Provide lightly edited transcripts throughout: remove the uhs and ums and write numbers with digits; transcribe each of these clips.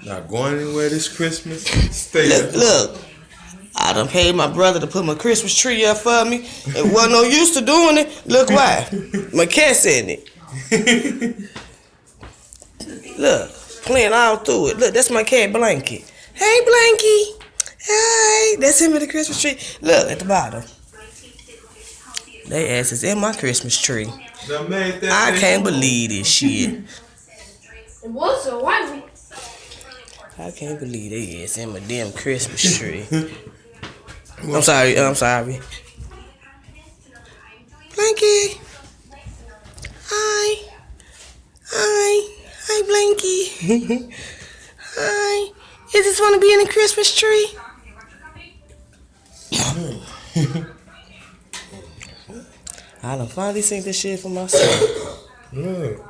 Not going anywhere this Christmas. Stay Look, look. I done paid my brother to put my Christmas tree up for me. It wasn't no use to doing it. Look why. My cat's in it. Look, playing all through it. Look, that's my cat Blanky. Hey, Blanky. Hi. That's him with the Christmas tree. Look at the bottom. They ass is in my Christmas tree. I can't believe this shit. It was so white. I can't believe they ass in my damn Christmas tree. I'm sorry. Blanky. Hi. Hi, Blanky. Hi. You just want to be in the Christmas tree? I done finally seen this shit for myself. Look.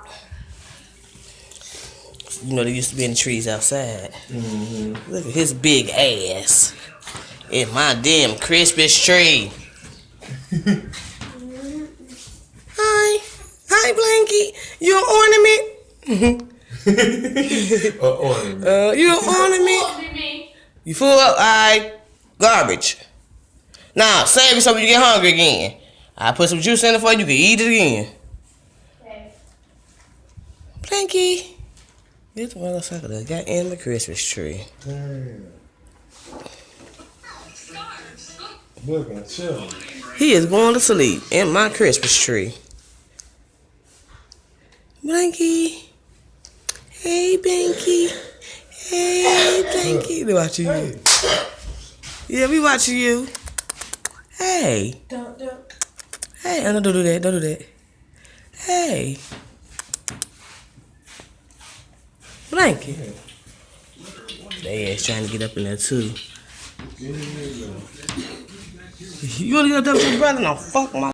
You know, they used to be in the trees outside. Mm-hmm. Look at his big ass in my damn Christmas tree. Hi, Blanky. You an ornament? You an ornament? You full up? Alright, garbage. Now save it so when you get hungry again. I put some juice in it for you. You can eat it again. Okay. Blanky. This motherfucker that got in the Christmas tree. Damn. Look at chill. He is going to sleep in my Christmas tree. Blanky. Hey, Blanky. Hey, Blanky. We watching you. Yeah, we watching you. Hey. Don't. Hey, don't do that. Don't do that. Hey. Blanky. They ass trying to get up in there too. You wanna get up there with your brother? No, fuck my